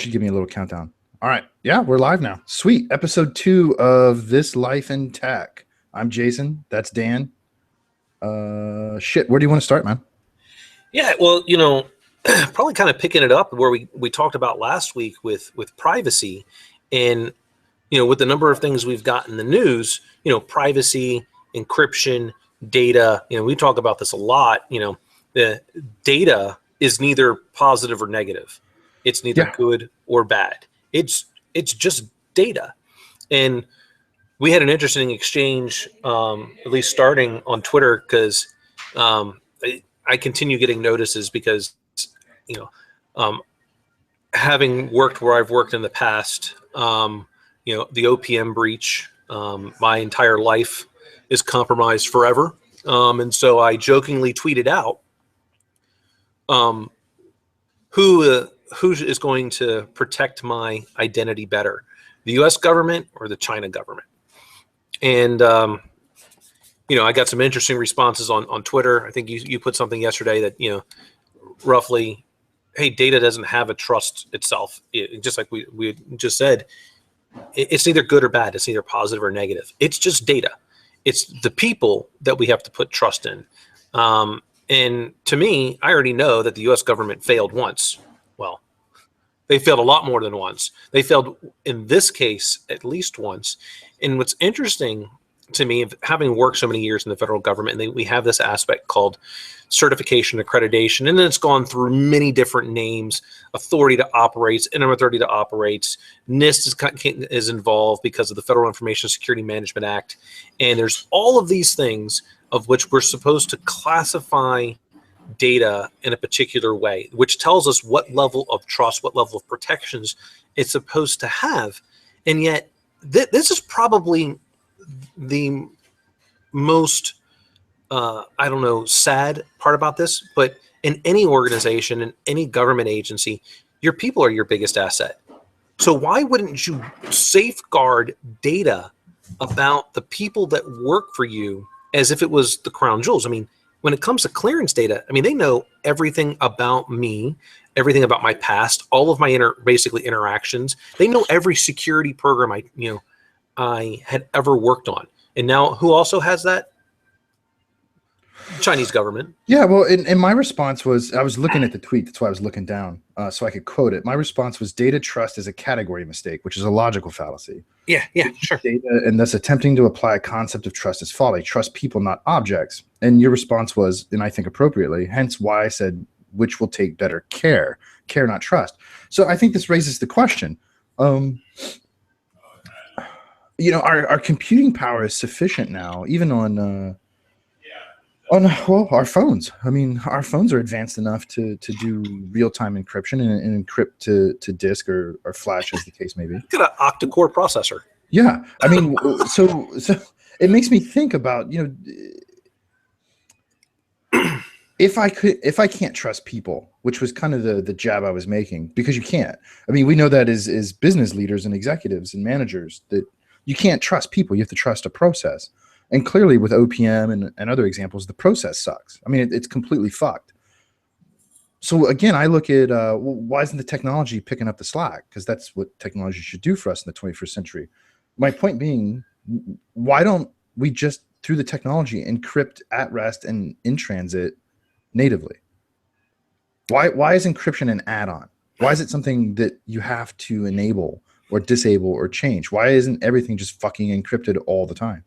Should give me a little countdown. All right. Yeah, we're live now. Sweet. Episode 2 of This Life in Tech. I'm Jason. That's Dan. Shit. Where do you want to start, man? Yeah, well, probably kind of picking it up where we talked about last week with privacy and, with the number of things we've got in the news, privacy, encryption, data, we talk about this a lot. The data is neither positive or negative. It's neither good or bad. It's just data. And we had an interesting exchange, at least starting on Twitter, because I continue getting notices because, having worked where I've worked in the past, the OPM breach, my entire life is compromised forever. And so I jokingly tweeted out, who is going to protect my identity better, the U.S. government or the China government? And, I got some interesting responses on Twitter. I think you put something yesterday that, roughly, hey, data doesn't have a trust itself. Just like we just said, it's neither good or bad. It's neither positive or negative. It's just data. It's the people that we have to put trust in. And to me, I already know that the U.S. government failed once. Well, they failed a lot more than once. They failed in this case at least once. And what's interesting to me, having worked so many years in the federal government, and we have this aspect called certification, accreditation, and then it's gone through many different names: authority to operate, interim authority to operate. NIST is involved because of the Federal Information Security Management Act, and there's all of these things of which we're supposed to classify data in a particular way, which tells us what level of trust, what level of protections it's supposed to have. And yet, this is probably the most, sad part about this, but in any organization, in any government agency, your people are your biggest asset. So why wouldn't you safeguard data about the people that work for you as if it was the crown jewels? I mean, when it comes to clearance data, they know everything about me, everything about my past, all of my interactions. They know every security program I had ever worked on. And now who also has that? Chinese government. Yeah, well, and my response was, I was looking at the tweet. That's why I was looking down so I could quote it. My response was, data trust is a category mistake, which is a logical fallacy. Yeah, sure. Data, and thus attempting to apply a concept of trust is folly. Trust people, not objects. And your response was, and I think appropriately, hence why I said, which will take better care, not trust. So I think this raises the question. Our computing power is sufficient now, even on our phones. Our phones are advanced enough to do real-time encryption and encrypt to disk or flash, as the case may be. Got an octa-core processor. Yeah, so it makes me think about, if I can't trust people, which was kind of the jab I was making, because you can't. We know that as business leaders and executives and managers that you can't trust people. You have to trust a process. And clearly with OPM and other examples, the process sucks. It's completely fucked. So again, I look at, why isn't the technology picking up the slack? Because that's what technology should do for us in the 21st century. My point being, why don't we just, through the technology, encrypt at rest and in transit natively? Why is encryption an add-on? Why is it something that you have to enable or disable or change? Why isn't everything just fucking encrypted all the time?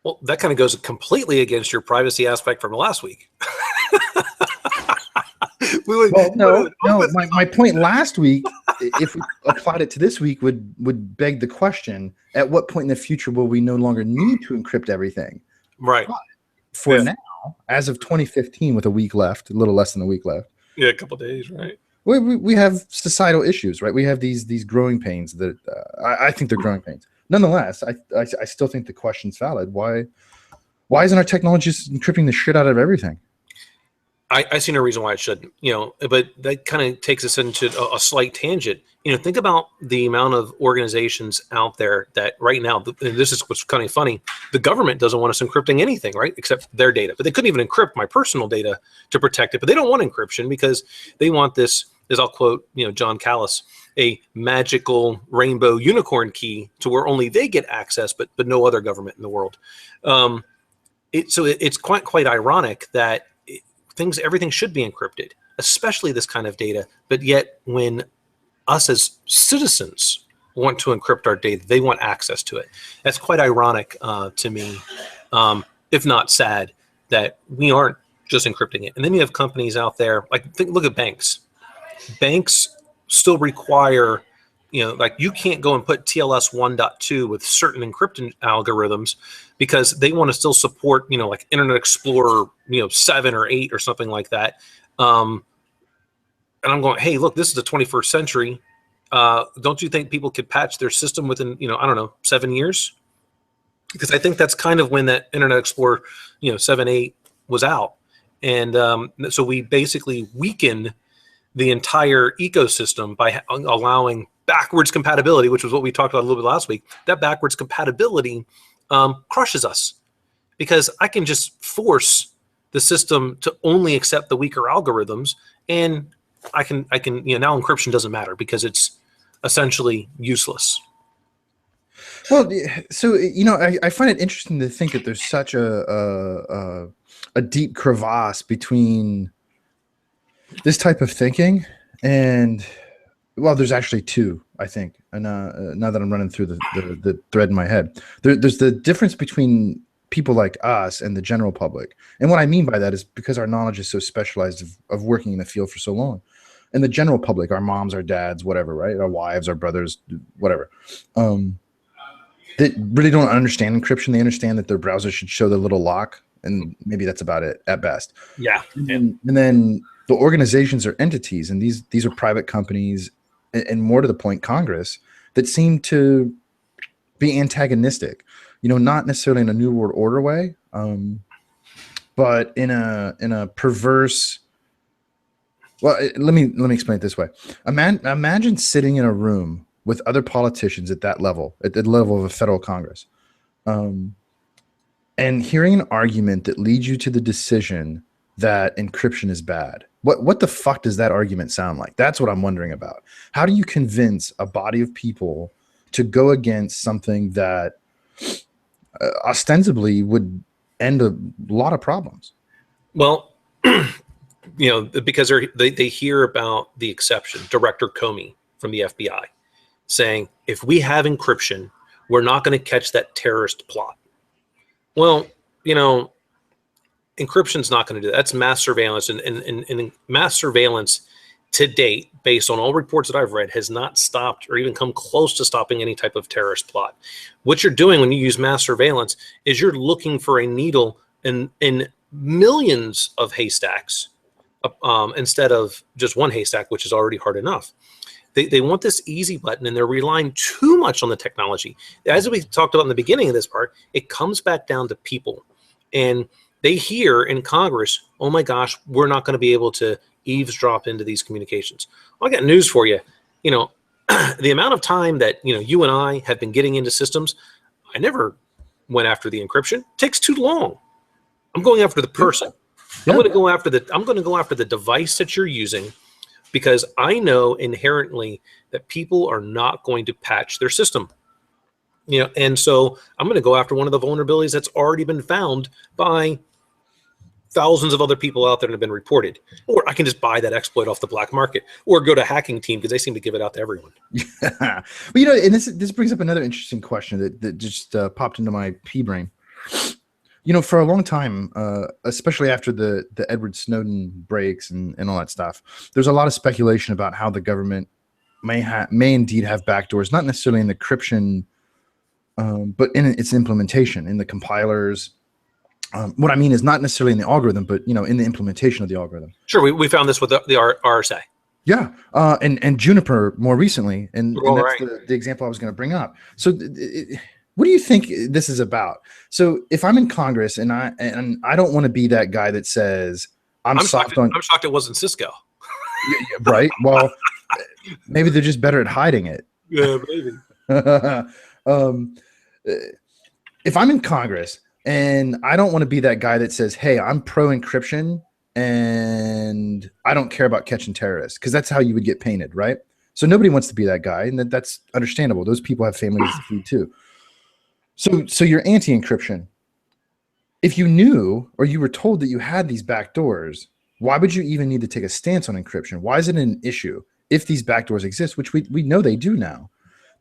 Well, that kind of goes completely against your privacy aspect from last week. My point last week, if we applied it to this week, would beg the question: at what point in the future will we no longer need to encrypt everything? Right. But for now, as of 2015, with a week left, a little less than a week left. Yeah, a couple of days, right? We have societal issues, right? We have these growing pains that I think they're growing pains. Nonetheless, I still think the question's valid. Why isn't our technology just encrypting the shit out of everything? I see no reason why it shouldn't, but that kind of takes us into a slight tangent. Think about the amount of organizations out there that right now, and this is what's kind of funny, the government doesn't want us encrypting anything, right, except their data. But they couldn't even encrypt my personal data to protect it. But they don't want encryption because they want this is, I'll quote, John Callis, a magical rainbow unicorn key to where only they get access, but no other government in the world. It's quite ironic that everything should be encrypted, especially this kind of data. But yet, when us as citizens want to encrypt our data, they want access to it. That's quite ironic to me, if not sad, that we aren't just encrypting it. And then you have companies out there, look at banks. Banks still require, you can't go and put TLS 1.2 with certain encryption algorithms because they want to still support, like Internet Explorer, 7 or 8 or something like that. And I'm going, hey, look, this is the 21st century. Don't you think people could patch their system within, 7 years? Because I think that's kind of when that Internet Explorer, 7, 8 was out. And so we basically weaken the entire ecosystem by allowing backwards compatibility, which was what we talked about a little bit last week. That backwards compatibility crushes us because I can just force the system to only accept the weaker algorithms, and I can now encryption doesn't matter because it's essentially useless. Well, so I find it interesting to think that there's such a deep crevasse between this type of thinking and, well, there's actually two, I think. And now that I'm running through the thread in my head, there's the difference between people like us and the general public. And what I mean by that is because our knowledge is so specialized of working in the field for so long. And the general public, our moms, our dads, whatever, right? Our wives, our brothers, whatever. That really don't understand encryption. They understand that their browser should show the little lock, and maybe that's about it at best. Yeah. And then the organizations or entities, and these are private companies, and more to the point, Congress, that seem to be antagonistic. Not necessarily in a New World Order way, but in a perverse. Well, let me explain it this way. Imagine sitting in a room with other politicians at that level, at the level of a federal Congress, and hearing an argument that leads you to the decision that encryption is bad. What the fuck does that argument sound like? That's what I'm wondering about. How do you convince a body of people to go against something that ostensibly would end a lot of problems? Well, because they hear about the exception, Director Comey from the FBI, saying, if we have encryption, we're not going to catch that terrorist plot. Well, encryption's not going to do that. That's mass surveillance. And mass surveillance to date, based on all reports that I've read, has not stopped or even come close to stopping any type of terrorist plot. What you're doing when you use mass surveillance is you're looking for a needle in millions of haystacks instead of just one haystack, which is already hard enough. They want this easy button, and they're relying too much on the technology. As we talked about in the beginning of this part, it comes back down to people. And they hear in Congress, oh my gosh, we're not going to be able to eavesdrop into these communications. Well, I got news for you. The amount of time that you and I have been getting into systems, I never went after the encryption. It takes too long. I'm going after the person. Yeah. I'm going to go after the device that you're using, because I know inherently that people are not going to patch their system. And so I'm going to go after one of the vulnerabilities that's already been found by thousands of other people out there that have been reported. Or I can just buy that exploit off the black market, or go to Hacking Team because they seem to give it out to everyone. Yeah. Well, and this brings up another interesting question that just popped into my pea brain. For a long time, especially after the Edward Snowden breaks and all that stuff, there's a lot of speculation about how the government may indeed have backdoors, not necessarily in the encryption, but in its implementation, in the compilers. What I mean is not necessarily in the algorithm, but in the implementation of the algorithm. Sure, we found this with the RSA. Yeah, and Juniper more recently, and that's right. the example I was going to bring up. So. What do you think this is about? So if I'm in Congress and I don't want to be that guy that says I'm shocked it wasn't Cisco. Yeah, right. Well, maybe they're just better at hiding it. Yeah, maybe. If I'm in Congress and I don't want to be that guy that says, hey, I'm pro encryption, and I don't care about catching terrorists, because that's how you would get painted, right? So nobody wants to be that guy, and that's understandable. Those people have families to feed too. So you're anti-encryption. If you knew, or you were told that you had these backdoors, why would you even need to take a stance on encryption? Why is it an issue if these backdoors exist, which we know they do now?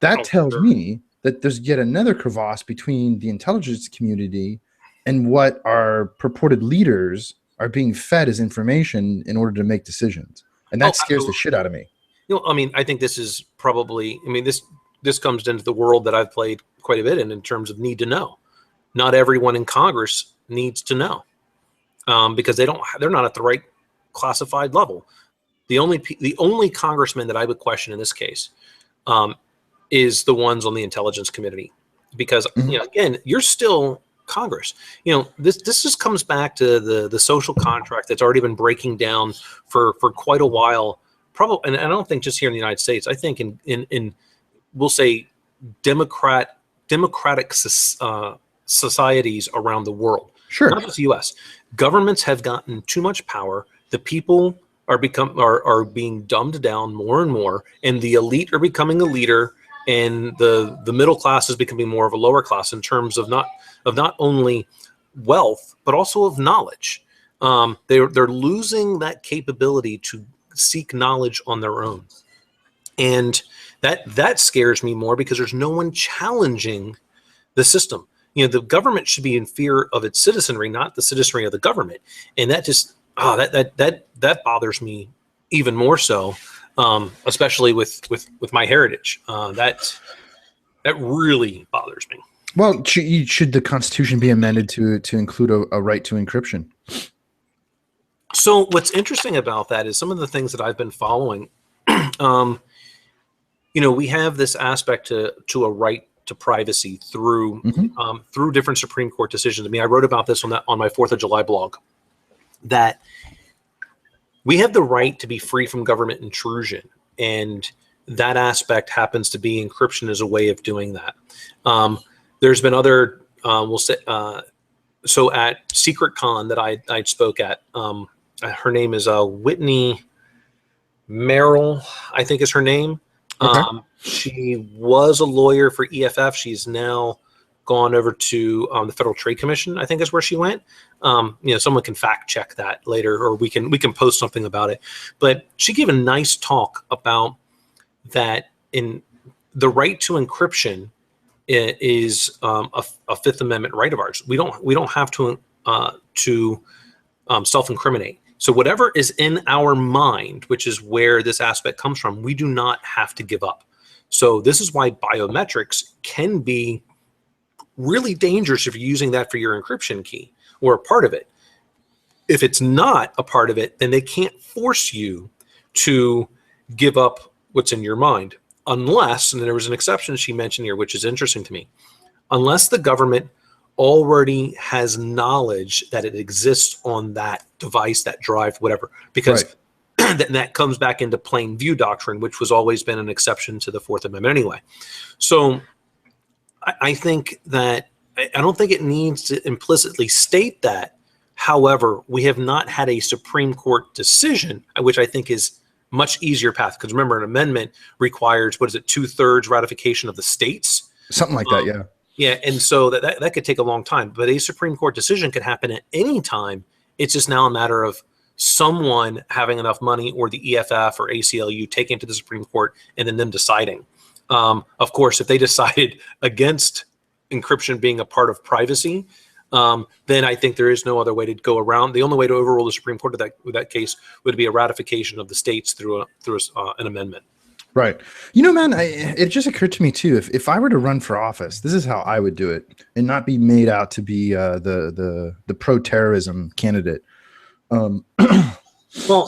That tells me that there's yet another crevasse between the intelligence community and what our purported leaders are being fed as information in order to make decisions. And that scares the shit out of me. I mean, I think this is probably, this comes into the world that I've played quite a bit in terms of need to know. Not everyone in Congress needs to know, because they're not at the right classified level. The only congressman that I would question in this case is the ones on the intelligence committee, because again, you're still Congress. This just comes back to the social contract that's already been breaking down for quite a while. Probably, and I don't think just here in the United States. I think in we'll say democratic societies around the world. Sure. Not just the U.S. Governments have gotten too much power. The people are being dumbed down more and more, and the elite are becoming a leader, and the middle class is becoming more of a lower class in terms of not only wealth but also of knowledge. They're losing that capability to seek knowledge on their own, and that scares me more, because there's no one challenging the system. The government should be in fear of its citizenry, not the citizenry of the government, and that just that bothers me even more so, especially with my heritage. That really bothers me. Well, should the Constitution be amended to include a right to encryption? So what's interesting about that is some of the things that I've been following. We have this aspect to a right to privacy through different Supreme Court decisions. I wrote about this on my 4th of July blog, that we have the right to be free from government intrusion, and that aspect happens to be encryption as a way of doing that. There's been other, so at SecretCon that I spoke at, her name is Whitney Merrill, I think is her name. Okay. She was a lawyer for EFF. She's now gone over to the Federal Trade Commission, I think is where she went. Someone can fact check that later, or we can post something about it. But she gave a nice talk about that. In the right to encryption is a Fifth Amendment right of ours. We don't have to self-incriminate. So whatever is in our mind, which is where this aspect comes from, we do not have to give up. So this is why biometrics can be really dangerous if you're using that for your encryption key or a part of it. If it's not a part of it, then they can't force you to give up what's in your mind, unless, and there was an exception she mentioned here, which is interesting to me, unless the government already has knowledge that it exists on that device, that drive, whatever, because that comes back into plain view doctrine, which was always been an exception to the Fourth Amendment anyway. So I think that I don't think it needs to implicitly state that. However, we have not had a Supreme Court decision, which I think is much easier path, because remember, an amendment requires, 2/3 ratification of the states, something like that. Yeah. Yeah, and so that could take a long time, but a Supreme Court decision could happen at any time. It's just now a matter of someone having enough money, or the EFF or ACLU taking it to the Supreme Court, and then them deciding. Of course, if they decided against encryption being a part of privacy, then I think there is no other way to go around. The only way to overrule the Supreme Court with that case would be a ratification of the states through an amendment. Right. Man, it just occurred to me too, if I were to run for office, this is how I would do it, and not be made out to be the pro-terrorism candidate. Well,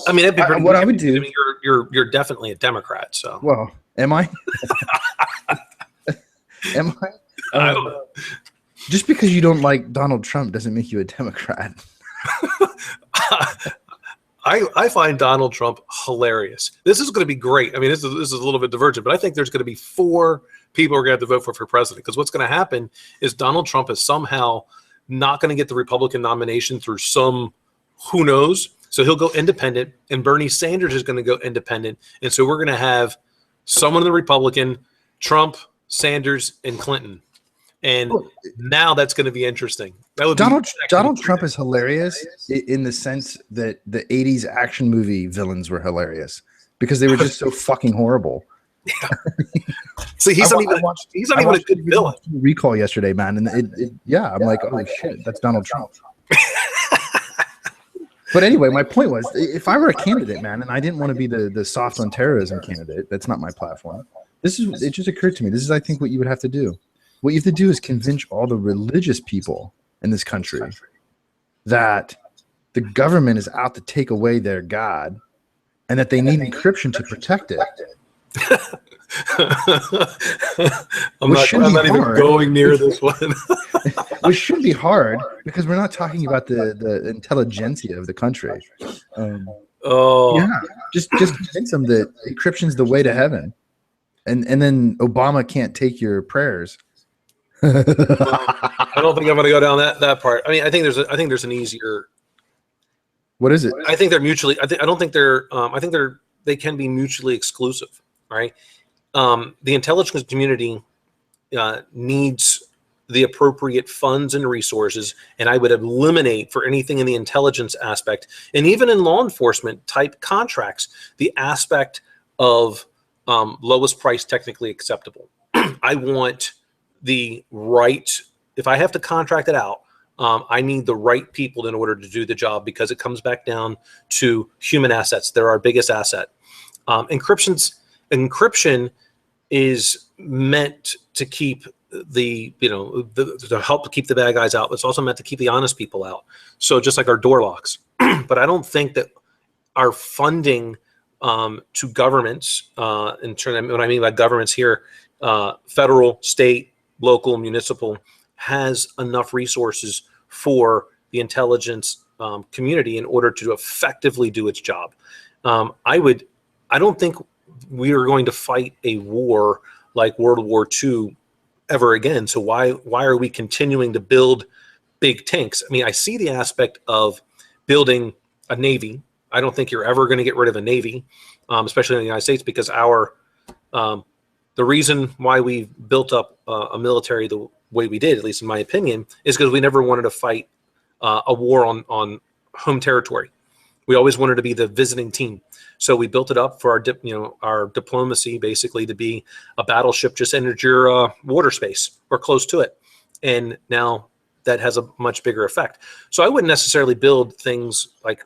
that'd be pretty what I would do. You're definitely a Democrat, so. Well, am I? Am I? Just because you don't like Donald Trump doesn't make you a Democrat. I find Donald Trump hilarious. This is going to be great. This is a little bit divergent, but I think there's going to be 4 people who are going to have to vote for president, because what's going to happen is Donald Trump is somehow not going to get the Republican nomination through some, who knows. So he'll go independent, and Bernie Sanders is going to go independent. And so we're going to have someone in the Republican, Trump, Sanders, and Clinton. And now that's going to be interesting. That would Donald Trump is hilarious in the sense that the 80s action movie villains were hilarious because they were just so fucking horrible. Yeah. So he's not even a good villain. Recall yesterday, man, and I'm like, oh shit, that's Donald Trump. But anyway, my point was, if I were a candidate, man, and I didn't want to be the soft on terrorism candidate, that's not my platform. It just occurred to me. This is, I think, what you would have to do. What you have to do is convince all the religious people in this country that the government is out to take away their God and that they need encryption to protect it. I'm not even going near this one. Which should be hard because we're not talking about the intelligentsia of the country. Just convince them that encryption's the way to heaven, and then Obama can't take your prayers. I don't think I'm going to go down that part. I mean, I think there's an easier. What is it? I think they're mutually. I don't think they're. I think they can be mutually exclusive. Right. The intelligence community needs the appropriate funds and resources, and I would eliminate for anything in the intelligence aspect, and even in law enforcement type contracts, the aspect of lowest price technically acceptable. I want the right. If I have to contract it out, I need the right people in order to do the job, because it comes back down to human assets. They're our biggest asset. Encryption is meant to keep to help keep the bad guys out. It's also meant to keep the honest people out. So just like our door locks. But I don't think that our funding to governments, in terms of what I mean by governments here, federal, state, local, municipal, has enough resources for the intelligence community in order to effectively do its job. I don't think we are going to fight a war like World War II ever again. So why are we continuing to build big tanks? I mean, I see the aspect of building a Navy. I don't think you're ever going to get rid of a Navy, especially in the United States, because the reason why we built up a military the way we did, at least in my opinion, is because we never wanted to fight a war on home territory. We always wanted to be the visiting team. So we built it up for our diplomacy, basically, to be a battleship just entered your water space or close to it. And now that has a much bigger effect. So I wouldn't necessarily build things like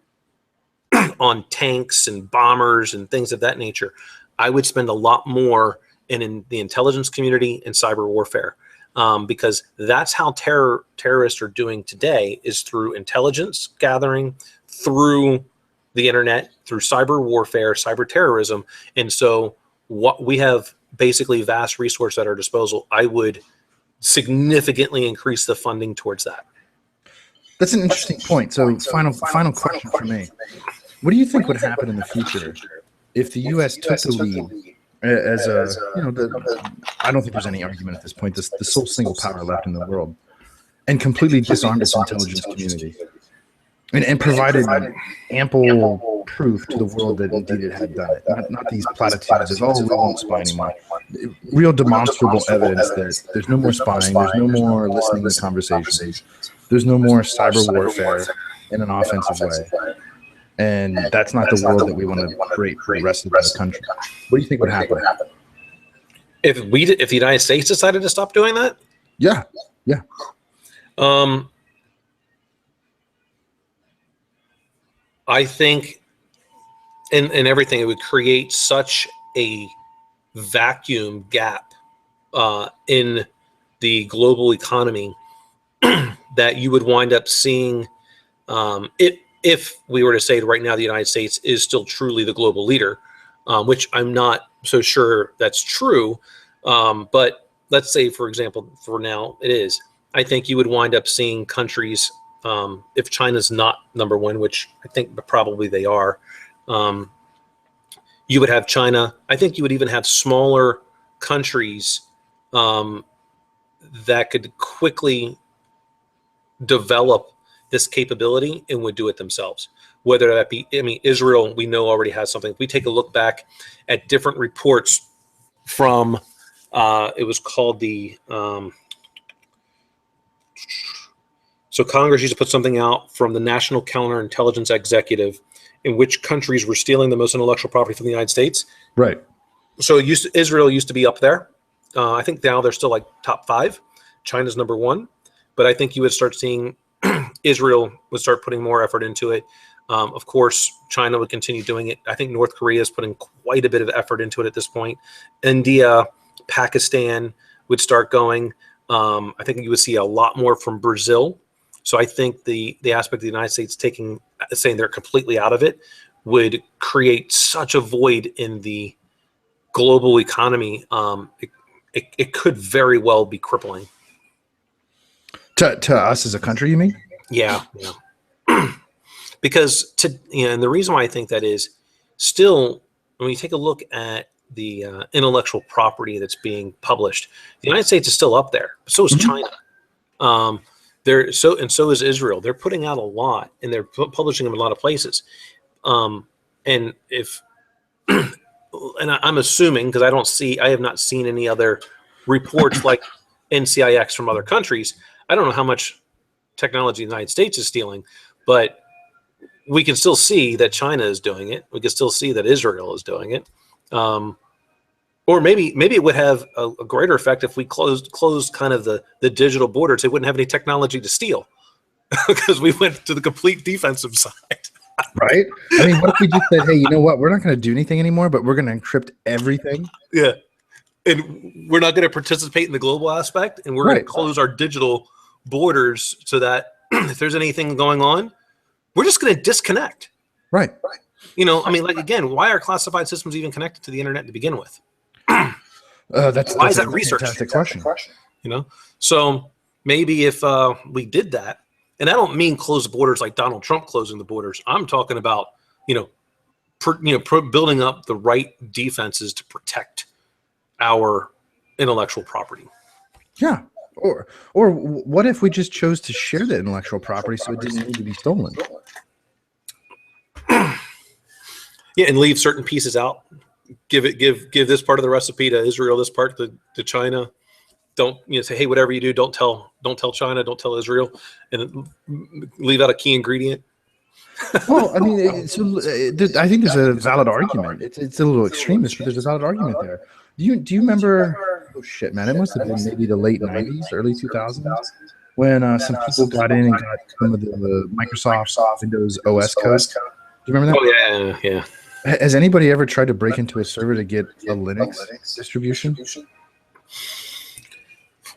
on tanks and bombers and things of that nature. I would spend a lot more in the intelligence community and cyber warfare, because that's how terrorists are doing today, is through intelligence gathering, through the internet, through cyber warfare, cyber terrorism. And so what we have basically vast resources at our disposal. I would significantly increase the funding towards that. That's an interesting point. So final question for me. What do you think would happen in the future if the U.S. took the lead as I don't think there's any argument at this point, the sole single power left in the world, and completely disarmed its intelligence community? And provided ample proof to the world that indeed it had done it. Not these platitudes of, we won't spy anymore. Real demonstrable evidence that there's no more spying, there's no more listening to conversations, there's no more cyber warfare in an offensive way. And that's not the world that we want to create for the rest of the country. What do you think would happen? If the United States decided to stop doing that? Yeah. I think in everything, it would create such a vacuum gap in the global economy that you would wind up seeing, if we were to say right now the United States is still truly the global leader, which I'm not so sure that's true. But let's say, for example, for now it is. I think you would wind up seeing countries, if China's not number one, which I think probably they are, you would have China. I think you would even have smaller countries that could quickly develop this capability and would do it themselves. whether that be, I mean, Israel, we know already has something. If we take a look back at different reports from, it was called the, so Congress used to put something out from the National Counterintelligence Executive in which countries were stealing the most intellectual property from the United States. Right. So Israel used to be up there. I think now they're still like top 5. China's number 1. But I think you would start seeing Israel would start putting more effort into it. Of course, China would continue doing it. I think North Korea is putting quite a bit of effort into it at this point. India, Pakistan would start going. I think you would see a lot more from Brazil. So I think the aspect of the United States saying they're completely out of it would create such a void in the global economy. It could very well be crippling. To us as a country, you mean? Yeah. Because and the reason why I think that is still, when you take a look at the intellectual property that's being published, the United States is still up there. But so is China. So is Israel. They're putting out a lot, and they're publishing them in a lot of places. And if, and I'm assuming, because I have not seen any other reports like NCIX from other countries. I don't know how much technology the United States is stealing, but we can still see that China is doing it. We can still see that Israel is doing it. Or maybe it would have a greater effect if we closed kind of the digital borders. They wouldn't have any technology to steal because we went to the complete defensive side. Right? I mean, what if we just said, hey, you know what? We're not going to do anything anymore, but we're going to encrypt everything. Yeah. And we're not going to participate in the global aspect, and we're going to close our digital borders so that if there's anything going on, we're just going to disconnect. Right. You know, I mean, like, again, why are classified systems even connected to the internet to begin with? That's that research? Fantastic question. You know, so maybe if we did that, and I don't mean close the borders like Donald Trump closing the borders. I'm talking about, building up the right defenses to protect our intellectual property. Yeah. Or what if we just chose to share the intellectual property so it didn't need to be stolen? Yeah, and leave certain pieces out. Give this part of the recipe to Israel, this part to China. Don't say, hey, whatever you do, don't tell China, don't tell Israel, and leave out a key ingredient. Well, I mean, I think there's a valid argument. It's a little extremist, but there's a valid argument there. Do you remember? Oh shit, man! It must have been maybe the late '90s, early 2000s, when some people got in and got some of the Microsoft Windows OS code. Do you remember that? Oh yeah. Has anybody ever tried to break into a server to get a Linux distribution?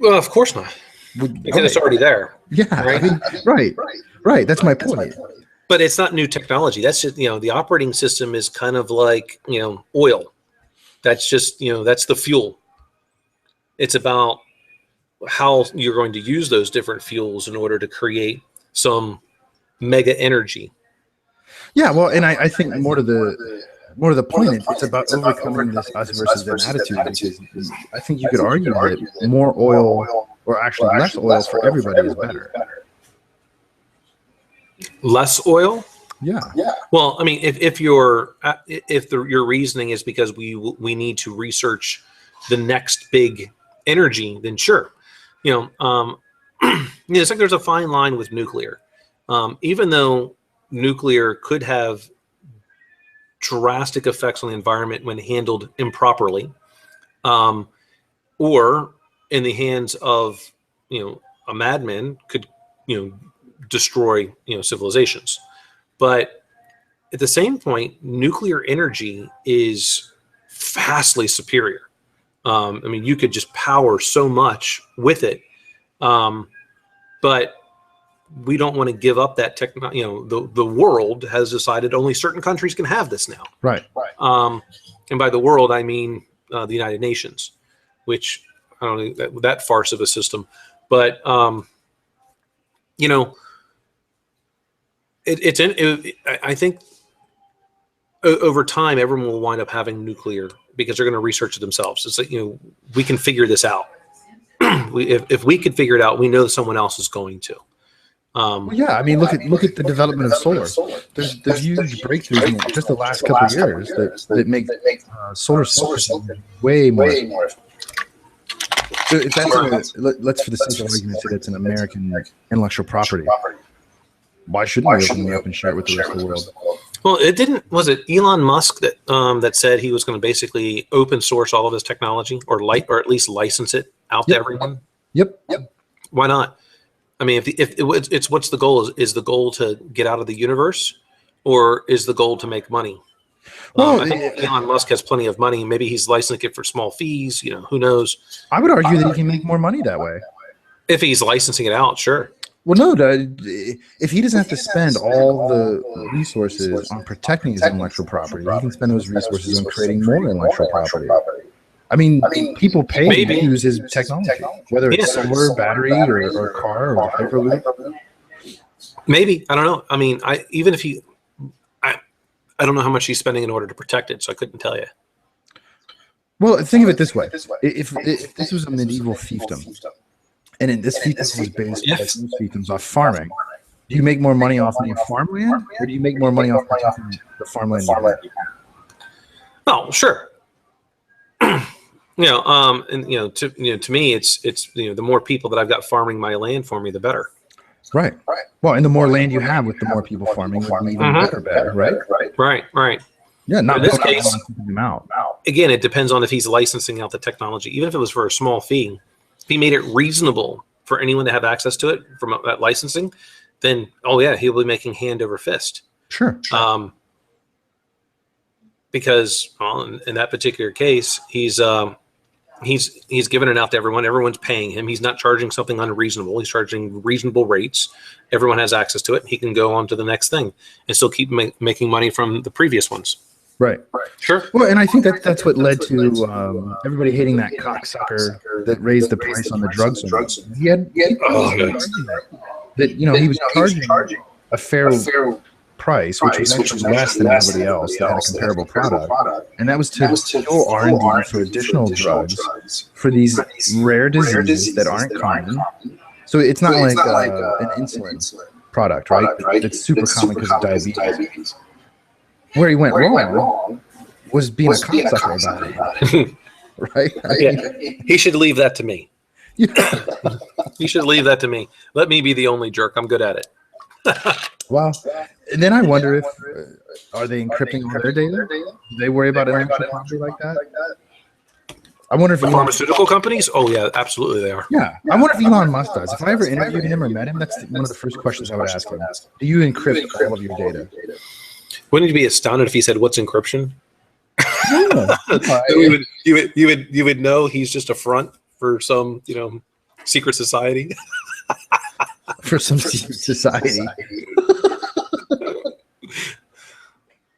Well, of course not, because it's already there. Yeah, right? I mean, right. That's my point. But it's not new technology. That's just, the operating system is kind of like, oil. That's just, that's the fuel. It's about how you're going to use those different fuels in order to create some mega energy. Yeah, well, and I think more to the point, it's about overcoming this us versus them attitude. Because I think you could argue that more oil, or actually less oil for everybody, is better. Less oil? Yeah. Well, I mean, if your reasoning is because we need to research the next big energy, then sure. It's like there's a fine line with nuclear. Even though nuclear could have drastic effects on the environment when handled improperly, or in the hands of a madman could destroy civilizations. But at the same point, nuclear energy is vastly superior. I mean, you could just power so much with it, but we don't want to give up that technology. The world has decided only certain countries can have this now. Right. And by the world, I mean the United Nations, which I don't know that farce of a system, but I think over time, everyone will wind up having nuclear because they're going to research it themselves. It's like, we can figure this out. If we could figure it out, we know someone else is going to. Well, yeah, I mean, look at the development of solar. There's huge breakthroughs in just the last couple of years that make solar systems way more. So if that's let's for the sake of argument say that's an American intellectual property. Why shouldn't we open it up and share it with the rest of the world? Well, it didn't. Was it Elon Musk that that said he was going to basically open source all of his technology, or at least license it out to everyone? Yep. Why not? I mean, if it's what's the goal? Is the goal to get out of the universe, or is the goal to make money? Well, I think Elon Musk has plenty of money. Maybe he's licensing it for small fees. You know, who knows? I would argue that he can make more money that way. If he's licensing it out, sure. Well, no, if he doesn't have to spend all the resources on protecting his intellectual property, he can spend those resources on creating more intellectual property. I mean, people pay to use his technology, whether it's solar, battery, or car, or Hyperloop. Maybe. I don't know. I mean, I don't know how much he's spending in order to protect it, so I couldn't tell you. Well, think of it this way. If this was a medieval fiefdom, and in this fiefdom was based most fiefdoms off farming, do you make more money off of farmland, or do you make more money off protecting the farmland? Oh, sure. To me, it's the more people that I've got farming my land for me, the better. Right. Well, and the more land you have with the more people farming, would be even better, right? Right. Yeah, not in this case. Them out. Again, it depends on if he's licensing out the technology. Even if it was for a small fee, if he made it reasonable for anyone to have access to it from that licensing, then he'll be making hand over fist. Sure. Because in that particular case, he's giving it out to everyone. Everyone's paying him. He's not charging something unreasonable. He's charging reasonable rates. Everyone has access to it. He can go on to the next thing and still keep making money from the previous ones. Right. Sure. Well, and I think that's what led to everybody hating that cocksucker that raised the price on the drugs. He had that he was charging a fair price, which was actually less than everybody else that had a comparable product, and that was to fuel R&D for additional drugs for these rare diseases that aren't common. So it's not like an insulin product, right? It's super common because of diabetes. Where he went wrong was being a cocksucker about it, right? He should leave that to me. He should leave that to me. Let me be the only jerk. I'm good at it. Well, and then I wonder if are they encrypting all their data? Do they worry about an intellectual property like that? I wonder if the pharmaceutical companies. Oh yeah, absolutely they are. Yeah, I wonder if Elon Musk does. If I ever interviewed him or met him, that's one of the first questions I would ask him. Do you encrypt all of your data? Wouldn't you be astounded if he said, "What's encryption"? Yeah. you would know he's just a front for some secret society. For some secret society.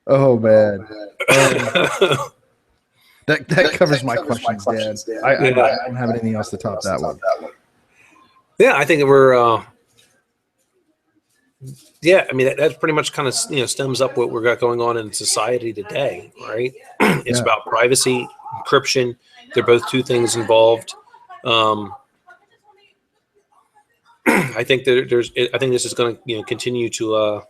Oh man. That covers my questions, Dan. I don't have anything else to top that one. Yeah, I think we're. I mean that's pretty much kind of stems up what we've got going on in society today, right? It's about privacy, encryption. They're both two things involved. I think this is going to continue to.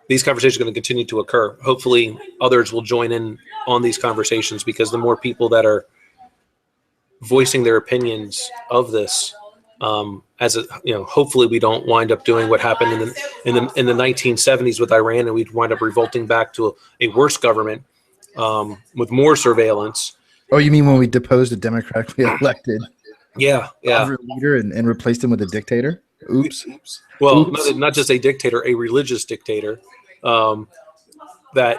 These conversations are going to continue to occur. Hopefully, others will join in on these conversations because the more people that are voicing their opinions of this, hopefully we don't wind up doing what happened in the 1970s with Iran, and we'd wind up revolting back to a worse government with more surveillance. Oh, you mean when we deposed a democratically elected leader and replaced him with a dictator? Oops. Well, not just a dictator, a religious dictator. That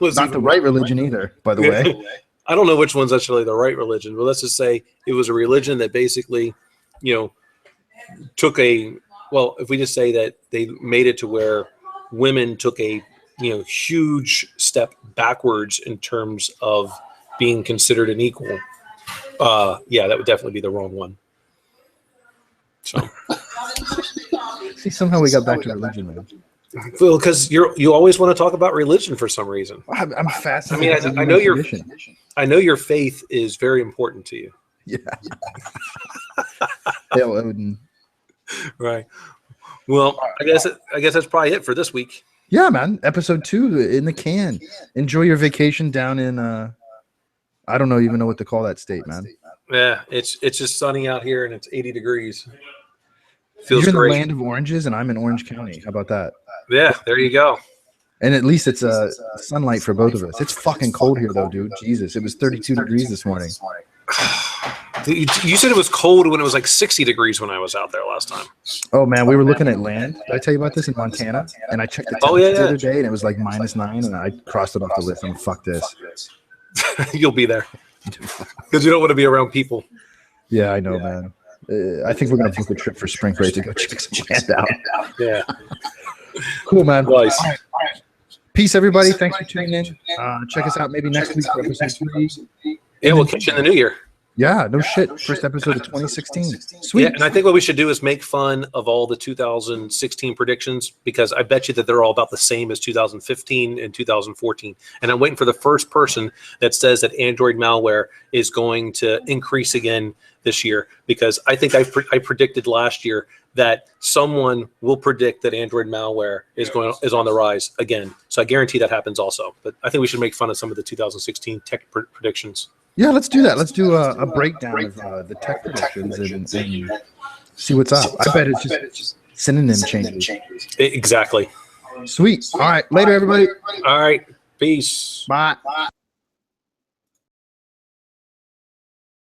was not the right religion either, by the way. I don't know which one's actually the right religion, but let's just say it was a religion that basically, took if we just say that they made it to where women took a, huge step backwards in terms of being considered an equal. That would definitely be the wrong one. So, see, somehow we got back to religion, man. Well, because you always want to talk about religion for some reason. I'm fascinated. I mean, I know your faith is very important to you. Yeah. Hail Odin. Right. Well, I guess that's probably it for this week. Yeah, man. Episode 2 in the can. Enjoy your vacation down in I don't even know what to call that state, man. Yeah, it's just sunny out here and it's 80 degrees. Feels You're in great. the land of oranges, and I'm in Orange County. How about that? Yeah, there you go. And at least it's sunlight for both of us. It's fucking cold here, though, dude. Jesus, it was 32 degrees this morning. You said it was cold when it was like 60 degrees when I was out there last time. Oh, man, we were looking at land. Did I tell you about this in Montana? And I checked the temperature the other day, and it was like -9, and I crossed it off the list. I'm fuck this. You'll be there because you don't want to be around people. Yeah, I know, man. I think we're going to book a trip for spring break to go check some land out. Yeah. Cool, man. Nice. All right. Peace, everybody. Thanks for tuning in. Check us out maybe next week for episode 3. Yeah, we'll catch you in the new year. Yeah, no shit. First episode of 2016. Sweet. Yeah, and I think what we should do is make fun of all the 2016 predictions because I bet you that they're all about the same as 2015 and 2014. And I'm waiting for the first person that says that Android malware is going to increase again this year because I think I predicted last year that someone will predict that Android malware is on the rise again. So I guarantee that happens also. But I think we should make fun of some of the 2016 tech predictions. Yeah, let's do that. Let's do a breakdown of the tech predictions and see what's up. I bet it's just synonym changes. Exactly. Sweet. All right. Later, everybody. All right. Peace. Bye.